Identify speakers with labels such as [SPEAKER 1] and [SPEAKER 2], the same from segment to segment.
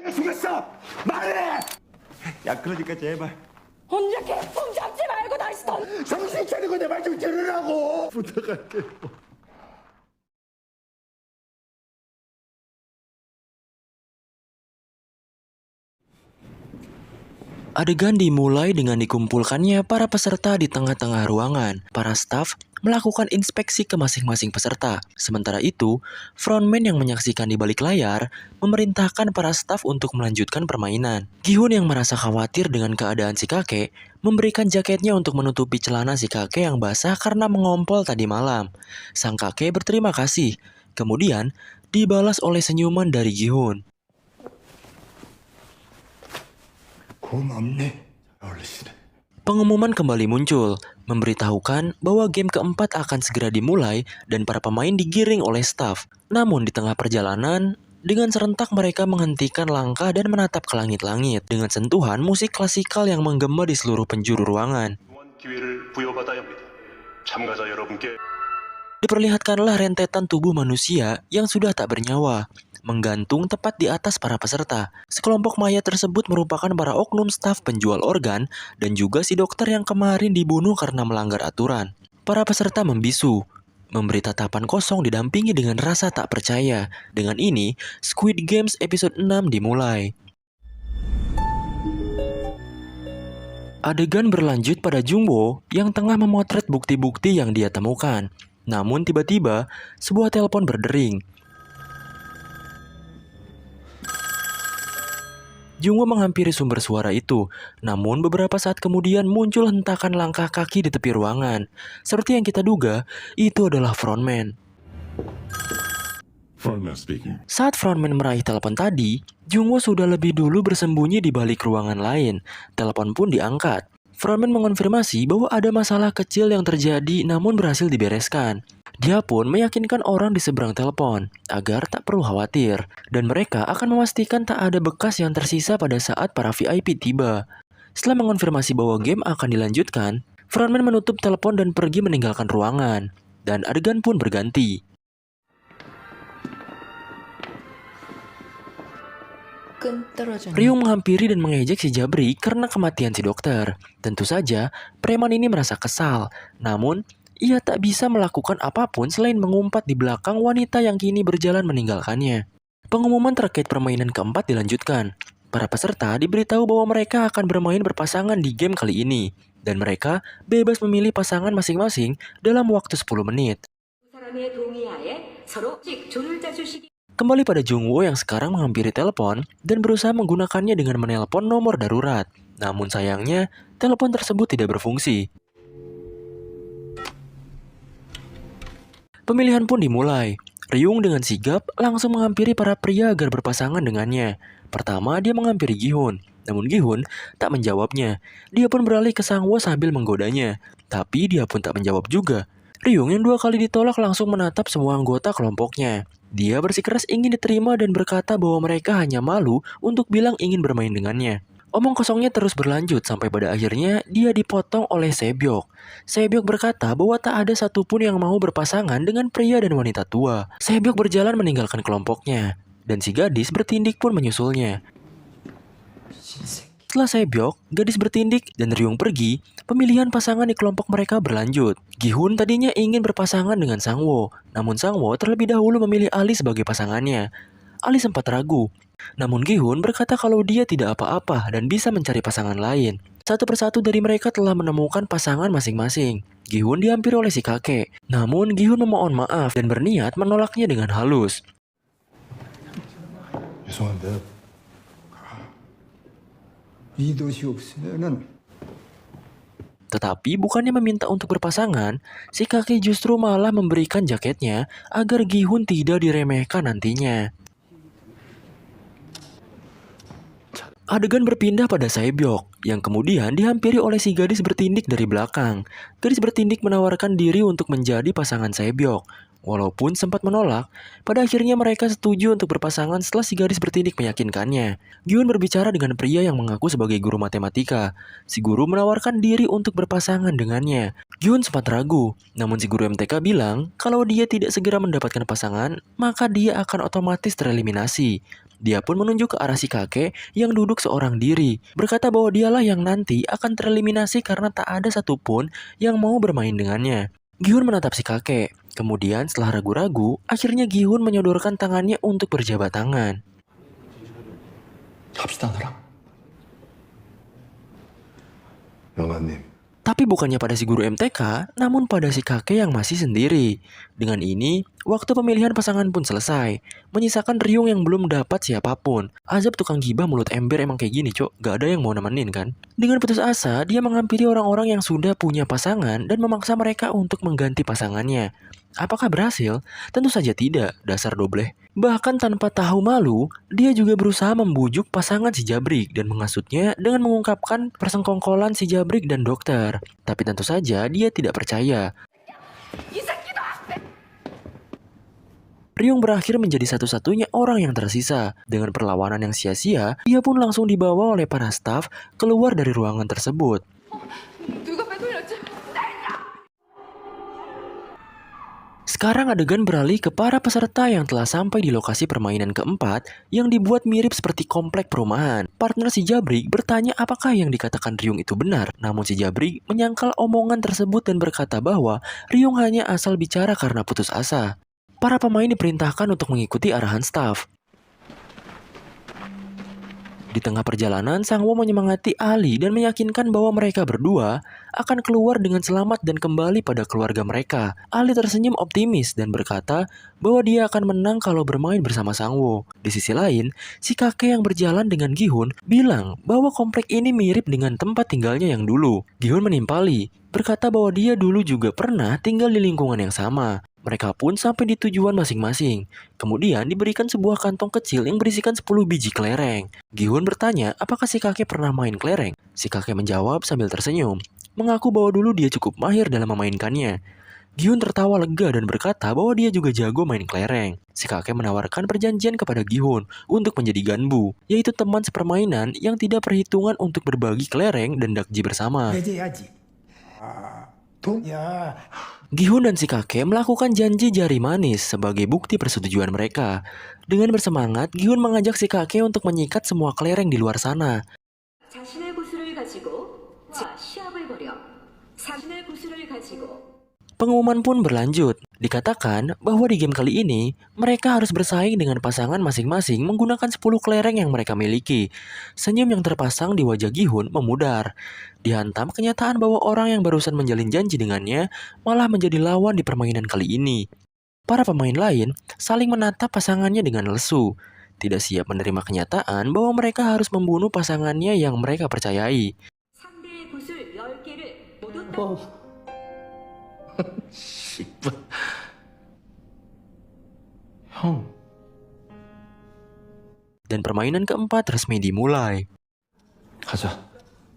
[SPEAKER 1] 죽였어! 말해! 야, 그러니까 제발
[SPEAKER 2] 혼자 개똥 잡지 말고 다시 던.
[SPEAKER 1] 정신 차리고 내 말 좀 들으라고! 부탁할게.
[SPEAKER 3] Adegan dimulai dengan dikumpulkannya para peserta di tengah-tengah ruangan. Para staf melakukan inspeksi ke masing-masing peserta. Sementara itu, frontman yang menyaksikan di balik layar memerintahkan para staf untuk melanjutkan permainan. Gi-hun yang merasa khawatir dengan keadaan si kakek, memberikan jaketnya untuk menutupi celana si kakek yang basah karena mengompol tadi malam. Sang kakek berterima kasih. Kemudian, dibalas oleh senyuman dari Gi-hun.
[SPEAKER 1] 고맙네, 어르신.
[SPEAKER 3] Pengumuman kembali muncul, memberitahukan bahwa game keempat akan segera dimulai dan para pemain digiring oleh staf. Namun di tengah perjalanan, dengan serentak mereka menghentikan langkah dan menatap ke langit-langit dengan sentuhan musik klasikal yang menggema di seluruh penjuru ruangan.
[SPEAKER 4] 기회를 부여받아야 합니다. 참가자 여러분께
[SPEAKER 3] Diperlihatkanlah rentetan tubuh manusia yang sudah tak bernyawa, menggantung tepat di atas para peserta. Sekelompok mayat tersebut merupakan para oknum staf penjual organ dan juga si dokter yang kemarin dibunuh karena melanggar aturan. Para peserta membisu, memberi tatapan kosong didampingi dengan rasa tak percaya. Dengan ini, Squid Games episode 6 dimulai. Adegan berlanjut pada Jungwoo yang tengah memotret bukti-bukti yang dia temukan. Namun tiba-tiba, sebuah telepon berdering. Jungwoo menghampiri sumber suara itu, namun beberapa saat kemudian muncul hentakan langkah kaki di tepi ruangan. Seperti yang kita duga, itu adalah frontman.
[SPEAKER 1] Frontman speaking.
[SPEAKER 3] Saat frontman meraih telepon tadi, Jungwoo sudah lebih dulu bersembunyi di balik ruangan lain. Telepon pun diangkat. Frontman mengonfirmasi bahwa ada masalah kecil yang terjadi namun berhasil dibereskan. Dia pun meyakinkan orang di seberang telepon agar tak perlu khawatir dan mereka akan memastikan tak ada bekas yang tersisa pada saat para VIP tiba. Setelah mengonfirmasi bahwa game akan dilanjutkan, frontman menutup telepon dan pergi meninggalkan ruangan dan adegan pun berganti. Ryung menghampiri dan mengejek si Jabri karena kematian si dokter. Tentu saja, preman ini merasa kesal. Namun, ia tak bisa melakukan apapun selain mengumpat di belakang wanita yang kini berjalan meninggalkannya. Pengumuman terkait permainan keempat dilanjutkan. Para peserta diberitahu bahwa mereka akan bermain berpasangan di game kali ini. Dan mereka bebas memilih pasangan masing-masing dalam waktu 10 menit.
[SPEAKER 2] 사람의 동의하에 서로 조를 짜주시기.
[SPEAKER 3] Kembali pada Jungwoo yang sekarang menghampiri telepon dan berusaha menggunakannya dengan menelpon nomor darurat. Namun sayangnya, telepon tersebut tidak berfungsi. Pemilihan pun dimulai. Ryung dengan sigap langsung menghampiri para pria agar berpasangan dengannya. Pertama, dia menghampiri Gi-hun. Namun Gi-hun tak menjawabnya. Dia pun beralih ke Sang-woo sambil menggodanya. Tapi dia pun tak menjawab juga. Ryung yang 2 kali ditolak langsung menatap semua anggota kelompoknya. Dia bersikeras ingin diterima dan berkata bahwa mereka hanya malu untuk bilang ingin bermain dengannya. Omong kosongnya terus berlanjut sampai pada akhirnya dia dipotong oleh Sebyok. Sebyok berkata bahwa tak ada satupun yang mau berpasangan dengan pria dan wanita tua. Sebyok berjalan meninggalkan kelompoknya, dan si gadis bertindik pun menyusulnya. Setelah Sebyok, gadis bertindik, dan Ryung pergi, pemilihan pasangan di kelompok mereka berlanjut. Gi-hun tadinya ingin berpasangan dengan Sang-woo, namun Sang-woo terlebih dahulu memilih Ali sebagai pasangannya. Ali sempat ragu, namun Gi-hun berkata kalau dia tidak apa-apa dan bisa mencari pasangan lain. Satu persatu dari mereka telah menemukan pasangan masing-masing. Gi-hun dihampiri oleh si kakek, namun Gi-hun memohon maaf dan berniat menolaknya dengan halus.
[SPEAKER 1] 죄송한데 이 도시 없으면은
[SPEAKER 3] Tetapi bukannya meminta untuk berpasangan, si kakek justru malah memberikan jaketnya agar Gi-hun tidak diremehkan nantinya. Adegan berpindah pada Sebyok, yang kemudian dihampiri oleh si gadis bertindik dari belakang. Gadis bertindik menawarkan diri untuk menjadi pasangan Sebyok. Walaupun sempat menolak, pada akhirnya mereka setuju untuk berpasangan setelah si gadis bertindik meyakinkannya. Gi-hun berbicara dengan pria yang mengaku sebagai guru matematika. Si guru menawarkan diri untuk berpasangan dengannya. Gi-hun sempat ragu, namun si guru MTK bilang kalau dia tidak segera mendapatkan pasangan, maka dia akan otomatis tereliminasi. Dia pun menunjuk ke arah si kakek yang duduk seorang diri, berkata bahwa dialah yang nanti akan tereliminasi karena tak ada satupun yang mau bermain dengannya. Gi-hun menatap si kakek. Kemudian setelah ragu-ragu, akhirnya Gi-hun menyodorkan tangannya untuk berjabat tangan.
[SPEAKER 1] 갑시다 나랑. 영아님.
[SPEAKER 3] Tapi bukannya pada si guru MTK, namun pada si kakek yang masih sendiri. Dengan ini, waktu pemilihan pasangan pun selesai, menyisakan Ryung yang belum dapat siapapun. Azab tukang gibah mulut ember emang kayak gini, cok. Gak ada yang mau nemenin kan? Dengan putus asa, dia menghampiri orang-orang yang sudah punya pasangan dan memaksa mereka untuk mengganti pasangannya. Apakah berhasil? Tentu saja tidak, dasar dobleh. Bahkan tanpa tahu malu, dia juga berusaha membujuk pasangan si Jabrik dan menghasutnya dengan mengungkapkan persengkongkolan si Jabrik dan dokter. Tapi tentu saja dia tidak percaya. Ryung berakhir menjadi satu-satunya orang yang tersisa. Dengan perlawanan yang sia-sia, dia pun langsung dibawa oleh para staf keluar dari ruangan tersebut. Sekarang adegan beralih ke para peserta yang telah sampai di lokasi permainan keempat yang dibuat mirip seperti komplek perumahan. Partner si Jabrik bertanya apakah yang dikatakan Ryung itu benar. Namun si Jabrik menyangkal omongan tersebut dan berkata bahwa Ryung hanya asal bicara karena putus asa. Para pemain diperintahkan untuk mengikuti arahan staf. Di tengah perjalanan, Sang-woo menyemangati Ali dan meyakinkan bahwa mereka berdua akan keluar dengan selamat dan kembali pada keluarga mereka. Ali tersenyum optimis dan berkata bahwa dia akan menang kalau bermain bersama Sang-woo. Di sisi lain, si kakek yang berjalan dengan Gi-hun bilang bahwa komplek ini mirip dengan tempat tinggalnya yang dulu. Gi-hun menimpali, berkata bahwa dia dulu juga pernah tinggal di lingkungan yang sama. Mereka pun sampai di tujuan masing-masing. Kemudian diberikan sebuah kantong kecil yang berisikan 10 biji kelereng. Gi-hun bertanya apakah si kakek pernah main kelereng. Si kakek menjawab sambil tersenyum, mengaku bahwa dulu dia cukup mahir dalam memainkannya. Gi-hun tertawa lega dan berkata bahwa dia juga jago main kelereng. Si kakek menawarkan perjanjian kepada Gi-hun untuk menjadi ganbu, yaitu teman sepermainan yang tidak perhitungan untuk berbagi kelereng dan dakji bersama. Gi-hun dan si kakek melakukan janji jari manis sebagai bukti persetujuan mereka. Dengan bersemangat, Gi-hun mengajak si kakek untuk menyikat semua kelereng di luar sana.
[SPEAKER 2] 자신의 구슬을 가지고 시합을 벌여 자신의 구슬을 가지고
[SPEAKER 3] Pengumuman pun berlanjut. Dikatakan bahwa di game kali ini, mereka harus bersaing dengan pasangan masing-masing menggunakan 10 kelereng yang mereka miliki. Senyum yang terpasang di wajah Gi-hun memudar. Dihantam kenyataan bahwa orang yang barusan menjalin janji dengannya malah menjadi lawan di permainan kali ini. Para pemain lain saling menatap pasangannya dengan lesu. Tidak siap menerima kenyataan bahwa mereka harus membunuh pasangannya yang mereka percayai.
[SPEAKER 2] 상대의 구슬 10개를 모두
[SPEAKER 1] 씨발. 형.
[SPEAKER 3] Dan permainan keempat resmi dimulai.
[SPEAKER 1] 가자.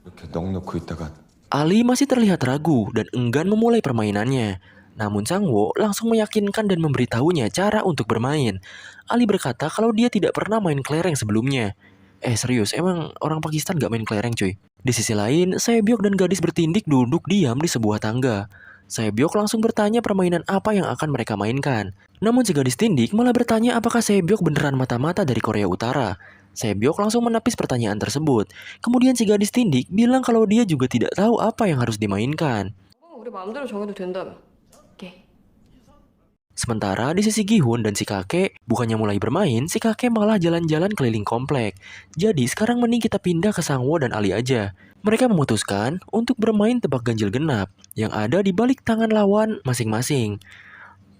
[SPEAKER 1] 이렇게 넋놓고 있다가
[SPEAKER 3] Ali masih terlihat ragu dan enggan memulai permainannya. Namun Sang-woo langsung meyakinkan dan memberitahunya cara untuk bermain. Ali berkata kalau dia tidak pernah main kelereng sebelumnya. Serius, emang orang Pakistan gak main kelereng cuy? Di sisi lain, Sae-byok dan gadis bertindik duduk diam di sebuah tangga. Sae-byok langsung bertanya permainan apa yang akan mereka mainkan. Namun si gadis tindik malah bertanya apakah Sae-byok beneran mata-mata dari Korea Utara. Sae-byok langsung menepis pertanyaan tersebut. Kemudian si gadis tindik bilang kalau dia juga tidak tahu apa yang harus dimainkan.
[SPEAKER 5] 우리 마음대로 정해도 된다며. 오케이.
[SPEAKER 3] Sementara di sisi Gi-hun dan si kakek, bukannya mulai bermain, si kakek malah jalan-jalan keliling komplek. Jadi sekarang mending kita pindah ke Sang-woo dan Ali aja. Mereka memutuskan untuk bermain tebak ganjil genap yang ada di balik tangan lawan masing-masing.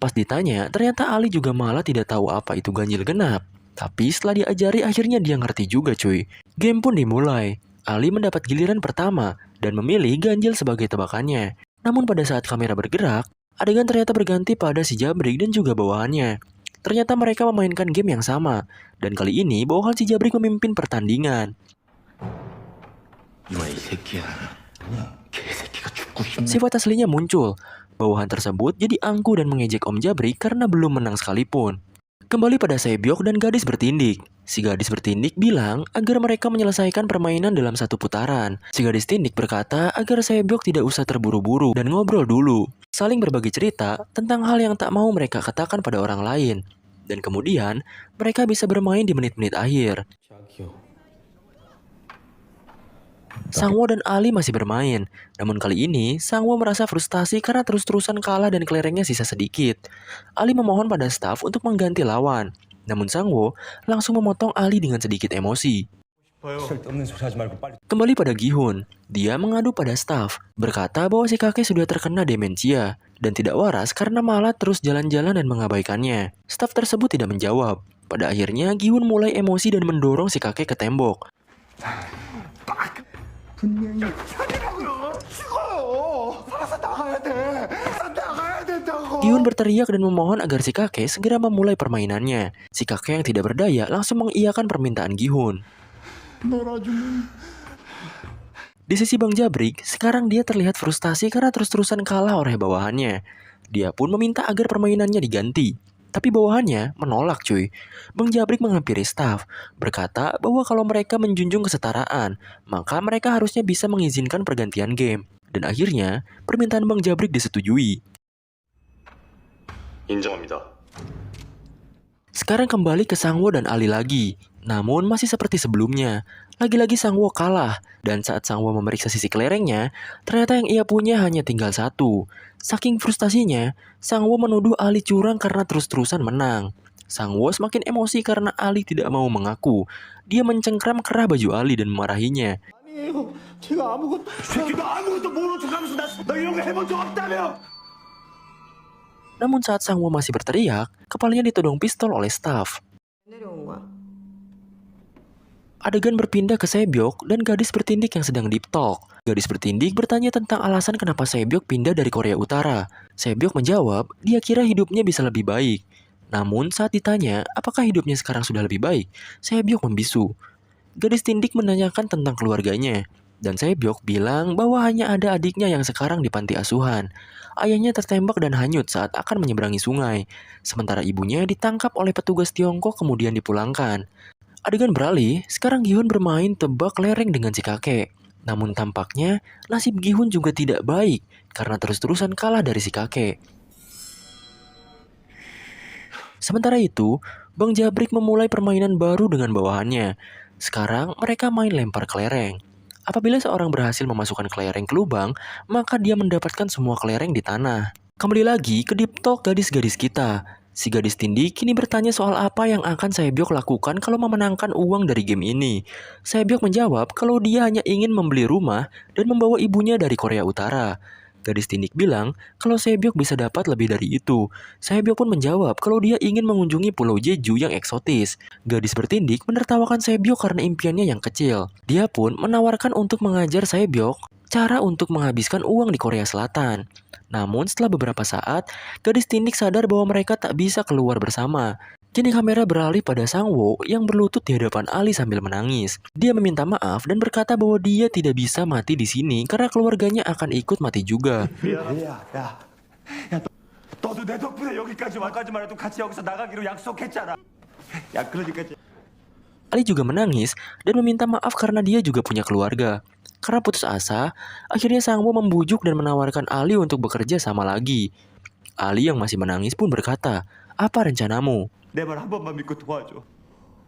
[SPEAKER 3] Pas ditanya, ternyata Ali juga malah tidak tahu apa itu ganjil genap. Tapi setelah diajari akhirnya dia ngerti juga cuy. Game pun dimulai. Ali mendapat giliran pertama dan memilih ganjil sebagai tebakannya. Namun pada saat kamera bergerak, adegan ternyata berganti pada si Jabrik dan juga bawahannya. Ternyata mereka memainkan game yang sama. Dan kali ini bawahan si Jabrik memimpin pertandingan.
[SPEAKER 1] 이와 이 새끼야. 개새끼가 죽고 싶네.
[SPEAKER 3] Sifat aslinya muncul. Bawahan tersebut jadi angkuh dan mengejek Om Jabrik karena belum menang sekalipun. Kembali pada Sae-byok dan gadis bertindik. Si gadis bertindik bilang agar mereka menyelesaikan permainan dalam satu putaran. Si gadis tindik berkata agar Sae-byok tidak usah terburu-buru dan ngobrol dulu. Saling berbagi cerita tentang hal yang tak mau mereka katakan pada orang lain. Dan kemudian, mereka bisa bermain di menit-menit akhir. Sangwoo dan Ali masih bermain. Namun kali ini, Sangwoo merasa frustasi karena terus-terusan kalah dan kelerengnya sisa sedikit. Ali memohon pada staf untuk mengganti lawan. Namun Sangwoo langsung memotong Ali dengan sedikit emosi. Kembali pada Gi-hun, dia mengadu pada staf, berkata bahwa si kakek sudah terkena demensia dan tidak waras karena malah terus jalan-jalan dan mengabaikannya. Staf tersebut tidak menjawab. Pada akhirnya Gi-hun mulai emosi dan mendorong si kakek ke tembok.
[SPEAKER 1] 분명히 살이라고요. 죽어요. 살아서 나가야 돼. 나가야 된다고.
[SPEAKER 3] Gi-hun berteriak dan memohon agar si kakek segera memulai permainannya. Si kakek yang tidak berdaya langsung mengiyakan permintaan Gi-hun. Di sisi Bang Jabrik, sekarang dia terlihat frustasi karena terus-terusan kalah oleh bawahannya. Dia pun meminta agar permainannya diganti. Tapi bawahannya menolak cuy. Bang Jabrik menghampiri staf, berkata bahwa kalau mereka menjunjung kesetaraan, maka mereka harusnya bisa mengizinkan pergantian game. Dan akhirnya, permintaan Bang Jabrik disetujui.
[SPEAKER 4] 인정합니다.
[SPEAKER 3] Sekarang kembali ke Sangwoo dan Ali lagi. Namun masih seperti sebelumnya. Lagi-lagi Sangwoo kalah. Dan saat Sangwoo memeriksa sisi kelerengnya, ternyata yang ia punya hanya tinggal satu. Saking frustasinya, Sangwoo menuduh Ali curang karena terus-terusan menang. Sangwoo semakin emosi karena Ali tidak mau mengaku. Dia mencengkram kerah baju Ali dan memarahinya.
[SPEAKER 1] 아니에요. 제가 아무것도 새끼가 아무것도 모르는 척하면서 너 이런 거 해본 적 없다며.
[SPEAKER 3] Namun saat Sangwoo masih berteriak, kepalanya ditodong pistol oleh staf.
[SPEAKER 5] 내려온 거야?
[SPEAKER 3] Adegan berpindah ke Sebyok dan gadis bertindik yang sedang deep talk. Gadis bertindik bertanya tentang alasan kenapa Sebyok pindah dari Korea Utara. Sebyok menjawab, dia kira hidupnya bisa lebih baik. Namun saat ditanya, apakah hidupnya sekarang sudah lebih baik, Sebyok membisu. Gadis tindik menanyakan tentang keluarganya. Dan Sebyok bilang bahwa hanya ada adiknya yang sekarang di panti asuhan. Ayahnya tertembak dan hanyut saat akan menyeberangi sungai. Sementara ibunya ditangkap oleh petugas Tiongkok kemudian dipulangkan. Adegan beralih, sekarang Gi-hun bermain tebak lereng dengan si kakek. Namun tampaknya nasib Gi-hun juga tidak baik karena terus-terusan kalah dari si kakek. Sementara itu, Bang Jabrik memulai permainan baru dengan bawahannya. Sekarang mereka main lempar kelereng. Apabila seorang berhasil memasukkan kelereng ke lubang, maka dia mendapatkan semua kelereng di tanah. Kembali lagi ke deep talk gadis-gadis kita. Si gadis tindik kini bertanya soal apa yang akan Sebyok lakukan kalau memenangkan uang dari game ini. Sebyok menjawab kalau dia hanya ingin membeli rumah dan membawa ibunya dari Korea Utara. Gadis tindik bilang kalau Sebyok bisa dapat lebih dari itu. Sebyok pun menjawab kalau dia ingin mengunjungi Pulau Jeju yang eksotis. Gadis bertindik menertawakan Sebyok karena impiannya yang kecil. Dia pun menawarkan untuk mengajar Sebyok cara untuk menghabiskan uang di Korea Selatan. Namun setelah beberapa saat, gadis tindik sadar bahwa mereka tak bisa keluar bersama. Kini kamera beralih pada Sangwoo yang berlutut di hadapan Ali sambil menangis. Dia meminta maaf dan berkata bahwa dia tidak bisa mati di sini karena keluarganya akan ikut mati juga.
[SPEAKER 1] 야, 너도 내 덕분에 여기까지 와까지 말해도 같이 여기서 나가기로 약속했잖아. 야, 그러니까
[SPEAKER 3] Ali juga menangis dan meminta maaf karena dia juga punya keluarga. Karena putus asa, akhirnya Sangwoo membujuk dan menawarkan Ali untuk bekerja sama lagi. Ali yang masih menangis pun berkata, "Apa rencanamu?"
[SPEAKER 1] 내 말 한 번만 믿고 도와줘.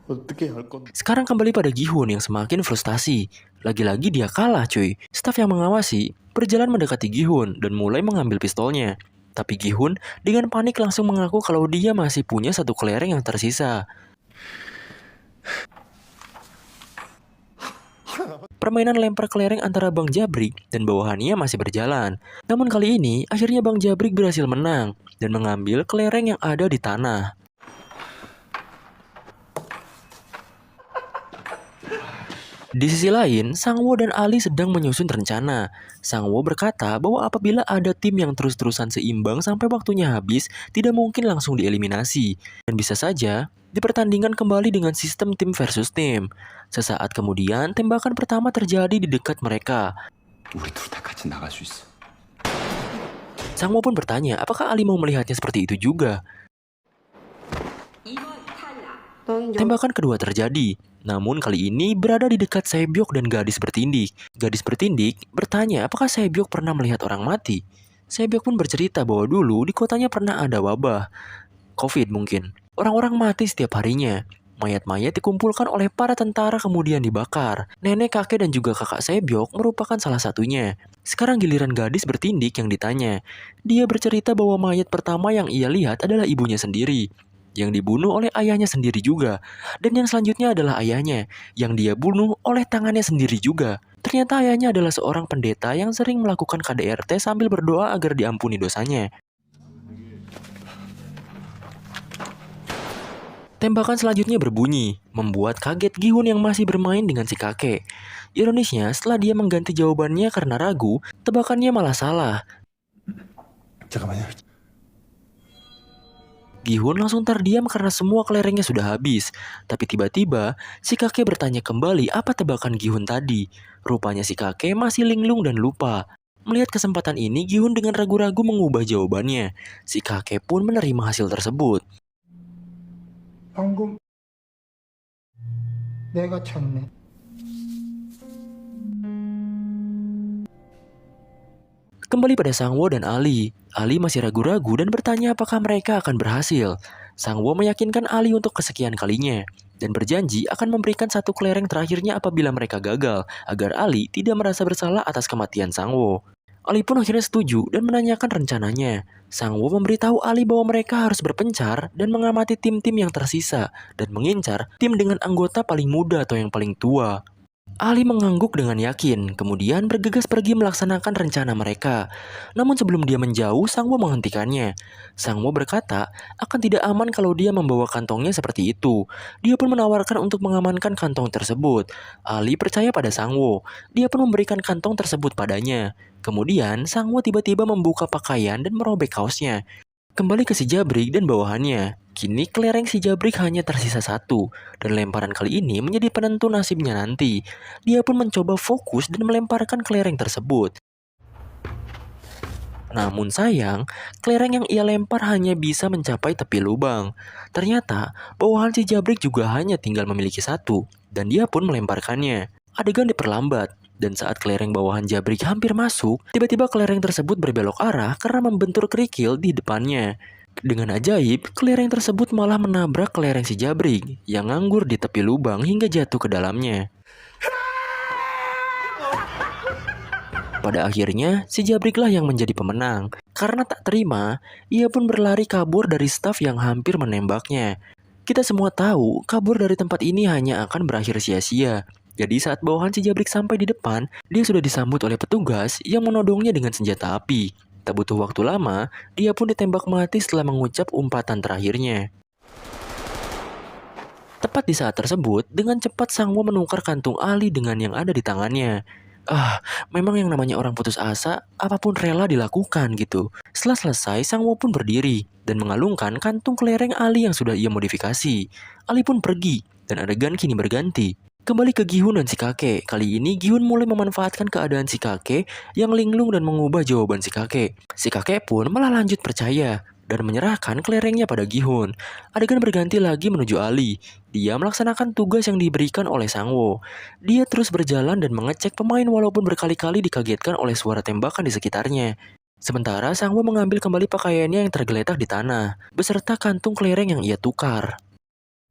[SPEAKER 1] 어떻게 할 건데?
[SPEAKER 3] Sekarang kembali pada Gi-hun yang semakin frustasi. Lagi-lagi dia kalah cuy. Staf yang mengawasi berjalan mendekati Gi-hun dan mulai mengambil pistolnya. Tapi Gi-hun dengan panik langsung mengaku kalau dia masih punya satu kelereng yang tersisa. Permainan lempar kelereng antara Bang Jabrik dan bawahannya masih berjalan. Namun kali ini, akhirnya Bang Jabrik berhasil menang dan mengambil kelereng yang ada di tanah. Di sisi lain, Sangwoo dan Ali sedang menyusun rencana. Sangwoo berkata bahwa apabila ada tim yang terus-terusan seimbang sampai waktunya habis, tidak mungkin langsung dieliminasi. Dan bisa saja, dipertandingkan kembali dengan sistem tim versus tim. Sesaat kemudian, tembakan pertama terjadi di dekat mereka.
[SPEAKER 1] 우리 둘 다 같이 나갈 수 있어.
[SPEAKER 3] Sangwoo pun bertanya, apakah Ali mau melihatnya seperti itu juga?
[SPEAKER 2] 이번 탈락.
[SPEAKER 5] 넌
[SPEAKER 3] Tembakan kedua terjadi. Namun kali ini berada di dekat Sebyok dan gadis bertindik. Gadis bertindik bertanya apakah Sebyok pernah melihat orang mati. Sebyok pun bercerita bahwa dulu di kotanya pernah ada wabah. COVID mungkin. Orang-orang mati setiap harinya. Mayat-mayat dikumpulkan oleh para tentara kemudian dibakar. Nenek, kakek, dan juga kakak Sebyok merupakan salah satunya. Sekarang giliran gadis bertindik yang ditanya. Dia bercerita bahwa mayat pertama yang ia lihat adalah ibunya sendiri, yang dibunuh oleh ayahnya sendiri juga. Dan yang selanjutnya adalah ayahnya, yang dia bunuh oleh tangannya sendiri juga. Ternyata ayahnya adalah seorang pendeta yang sering melakukan KDRT sambil berdoa agar diampuni dosanya. Tembakan selanjutnya berbunyi, membuat kaget Gihun yang masih bermain dengan si kakek. Ironisnya, setelah dia mengganti jawabannya karena ragu, tebakannya malah salah.
[SPEAKER 1] 잠깐만요.
[SPEAKER 3] Gihun langsung terdiam karena semua kelerengnya sudah habis. Tapi tiba-tiba, si kakek bertanya kembali apa tebakan Gihun tadi. Rupanya si kakek masih linglung dan lupa. Melihat kesempatan ini, Gihun dengan ragu-ragu mengubah jawabannya. Si kakek pun menerima hasil tersebut.
[SPEAKER 6] 방금 내가 쳤네.
[SPEAKER 3] Kembali pada Sangwo dan Ali. Ali masih ragu-ragu dan bertanya apakah mereka akan berhasil. Sangwo meyakinkan Ali untuk kesekian kalinya dan berjanji akan memberikan satu kelereng terakhirnya apabila mereka gagal, agar Ali tidak merasa bersalah atas kematian Sangwo. Ali pun akhirnya setuju dan menanyakan rencananya. Sangwo memberitahu Ali bahwa mereka harus berpencar dan mengamati tim-tim yang tersisa dan mengincar tim dengan anggota paling muda atau yang paling tua. Ali mengangguk dengan yakin, kemudian bergegas pergi melaksanakan rencana mereka. Namun sebelum dia menjauh, Sangwo menghentikannya. Sangwo berkata akan tidak aman kalau dia membawa kantongnya seperti itu. Dia pun menawarkan untuk mengamankan kantong tersebut. Ali percaya pada Sangwo. Dia pun memberikan kantong tersebut padanya. Kemudian, Sangwo tiba-tiba membuka pakaian dan merobek kaosnya. Kembali ke si Jabrik dan bawahannya. Kini kelereng si Jabrik hanya tersisa satu, dan lemparan kali ini menjadi penentu nasibnya nanti. Dia pun mencoba fokus dan melemparkan kelereng tersebut. Namun sayang, kelereng yang ia lempar hanya bisa mencapai tepi lubang. Ternyata, bawahan si Jabrik juga hanya tinggal memiliki satu, dan dia pun melemparkannya. Adegan diperlambat, dan saat kelereng bawahan Jabrik hampir masuk, tiba-tiba kelereng tersebut berbelok arah karena membentur kerikil di depannya. Dengan ajaib, kelereng tersebut malah menabrak kelereng si Jabrik yang nganggur di tepi lubang hingga jatuh ke dalamnya. Pada akhirnya, si Jabriklah yang menjadi pemenang. Karena tak terima, ia pun berlari kabur dari staf yang hampir menembaknya. Kita semua tahu, kabur dari tempat ini hanya akan berakhir sia-sia. Jadi saat bawahan si Jabrik sampai di depan, dia sudah disambut oleh petugas yang menodongnya dengan senjata api. Tak butuh waktu lama, dia pun ditembak mati setelah mengucap umpatan terakhirnya. Tepat di saat tersebut, dengan cepat Sangwo menukar kantung Ali dengan yang ada di tangannya. Memang yang namanya orang putus asa, apapun rela dilakukan gitu. Setelah selesai, Sangwo pun berdiri dan mengalungkan kantung kelereng Ali yang sudah ia modifikasi. Ali pun pergi, dan adegan kini berganti. Kembali ke Gihun dan si kakek. Kali ini Gihun mulai memanfaatkan keadaan si kakek yang linglung dan mengubah jawaban si kakek. Si kakek pun malah lanjut percaya dan menyerahkan kelerengnya pada Gihun. Adegan berganti lagi menuju Ali. Dia melaksanakan tugas yang diberikan oleh Sangwo. Dia terus berjalan dan mengecek pemain walaupun berkali-kali dikagetkan oleh suara tembakan di sekitarnya. Sementara Sangwo mengambil kembali pakaiannya yang tergeletak di tanah, beserta kantung kelereng yang ia tukar.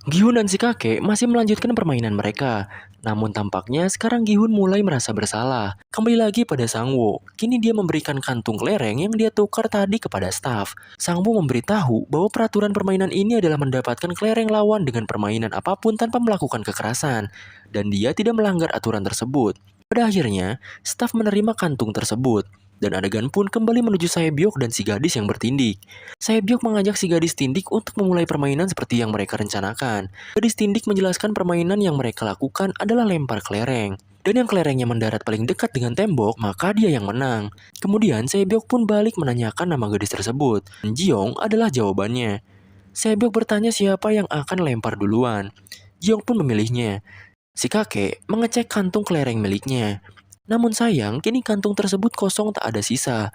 [SPEAKER 3] Gihun dan si kakek masih melanjutkan permainan mereka. Namun tampaknya sekarang Gihun mulai merasa bersalah. Kembali lagi pada Sangwo. Kini dia memberikan kantung kelereng yang dia tukar tadi kepada staf. Sangwo memberitahu bahwa peraturan permainan ini adalah mendapatkan kelereng lawan dengan permainan apapun tanpa melakukan kekerasan. Dan dia tidak melanggar aturan tersebut. Pada akhirnya, staf menerima kantung tersebut. Dan adegan pun kembali menuju Saebyok dan si gadis yang bertindik. Saebyok mengajak si gadis tindik untuk memulai permainan seperti yang mereka rencanakan. Gadis tindik menjelaskan permainan yang mereka lakukan adalah lempar kelereng. Dan yang kelerengnya mendarat paling dekat dengan tembok, maka dia yang menang. Kemudian Saebyok pun balik menanyakan nama gadis tersebut. Jiong adalah jawabannya. Saebyok bertanya siapa yang akan lempar duluan. Jiong pun memilihnya. Si kakek mengecek kantung kelereng miliknya. Namun sayang, kini kantung tersebut kosong tak ada sisa.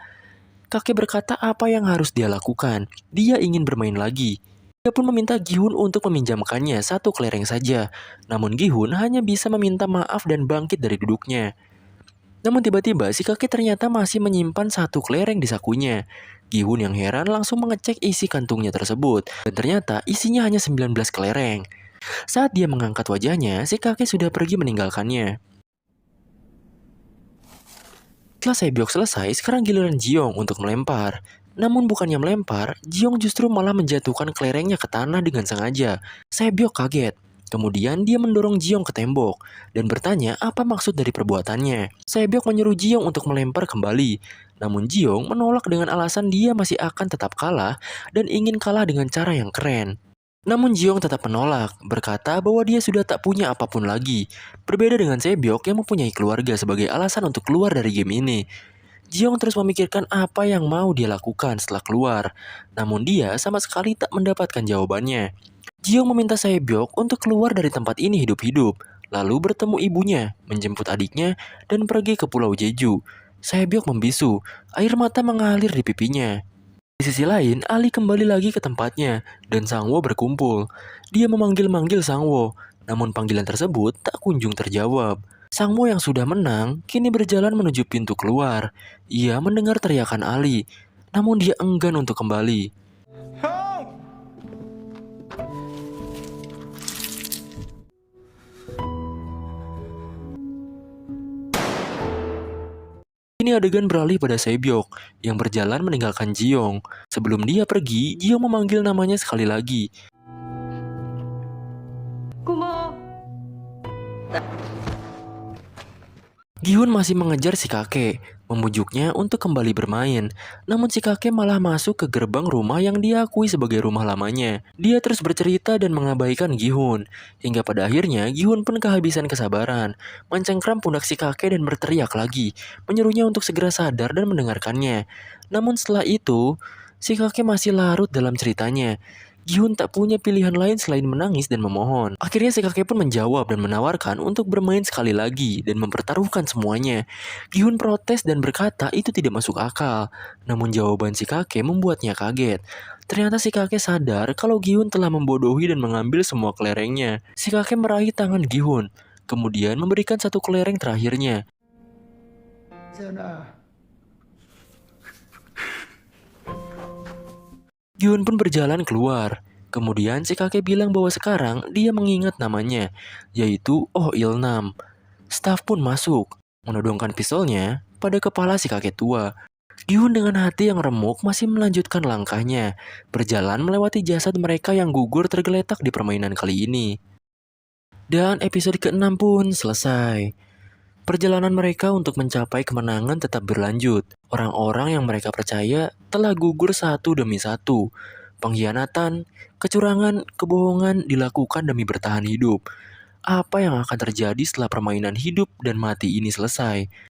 [SPEAKER 3] Kakek berkata apa yang harus dia lakukan. Dia ingin bermain lagi. Dia pun meminta Gihun untuk meminjamkannya satu kelereng saja. Namun Gihun hanya bisa meminta maaf dan bangkit dari duduknya. Namun tiba-tiba si kakek ternyata masih menyimpan satu kelereng di sakunya. Gi-hun yang heran langsung mengecek isi kantungnya tersebut. Dan ternyata isinya hanya 19 kelereng. Saat dia mengangkat wajahnya, si kakek sudah pergi meninggalkannya. Setelah Sebyok selesai, sekarang giliran Jiong untuk melempar. Namun bukannya melempar, Jiong justru malah menjatuhkan kelerengnya ke tanah dengan sengaja. Sebyok kaget. Kemudian dia mendorong Jiong ke tembok dan bertanya apa maksud dari perbuatannya. Sebyok menyuruh Jiong untuk melempar kembali. Namun Jiong menolak dengan alasan dia masih akan tetap kalah dan ingin kalah dengan cara yang keren. Namun Jiong tetap menolak, berkata bahwa dia sudah tak punya apapun lagi. Berbeda dengan Sebyok yang mempunyai keluarga sebagai alasan untuk keluar dari game ini. Jiong terus memikirkan apa yang mau dia lakukan setelah keluar. Namun dia sama sekali tak mendapatkan jawabannya. Jiong meminta Sebyok untuk keluar dari tempat ini hidup-hidup. Lalu bertemu ibunya, menjemput adiknya, dan pergi ke Pulau Jeju. Sebyok membisu, air mata mengalir di pipinya. Di sisi lain, Ali kembali lagi ke tempatnya, dan Sangwo berkumpul. Dia memanggil-manggil Sangwo, namun panggilan tersebut tak kunjung terjawab. Sangwo yang sudah menang, kini berjalan menuju pintu keluar. Ia mendengar teriakan Ali, namun dia enggan untuk kembali.
[SPEAKER 1] 형!
[SPEAKER 3] Ini adegan beralih pada Sebyok, yang berjalan meninggalkan Jiong. Sebelum dia pergi, Jiong memanggil namanya sekali lagi.
[SPEAKER 5] 고마워.
[SPEAKER 3] Gi-hun masih mengejar si kakek, membujuknya untuk kembali bermain. Namun si kakek malah masuk ke gerbang rumah yang dia akui sebagai rumah lamanya. Dia terus bercerita dan mengabaikan Gi-hun. Hingga pada akhirnya Gi-hun pun kehabisan kesabaran, mencengkram pundak si kakek dan berteriak lagi, menyuruhnya untuk segera sadar dan mendengarkannya. Namun setelah itu, si kakek masih larut dalam ceritanya. Gi-hun tak punya pilihan lain selain menangis dan memohon. Akhirnya si kakek pun menjawab dan menawarkan untuk bermain sekali lagi dan mempertaruhkan semuanya. Gi-hun protes dan berkata itu tidak masuk akal. Namun jawaban si kakek membuatnya kaget. Ternyata si kakek sadar kalau Gi-hun telah membodohi dan mengambil semua kelerengnya. Si kakek meraih tangan Gi-hun, kemudian memberikan satu kelereng terakhirnya. Gi-hun pun berjalan keluar. Kemudian si kakek bilang bahwa sekarang dia mengingat namanya, yaitu Oh Il-nam. Staf pun masuk, menodongkan pistolnya pada kepala si kakek tua. Gi-hun dengan hati yang remuk masih melanjutkan langkahnya, berjalan melewati jasad mereka yang gugur tergeletak di permainan kali ini. Dan episode ke-6 pun selesai. Perjalanan mereka untuk mencapai kemenangan tetap berlanjut. Orang-orang yang mereka percaya telah gugur satu demi satu. Pengkhianatan, kecurangan, kebohongan dilakukan demi bertahan hidup. Apa yang akan terjadi setelah permainan hidup dan mati ini selesai?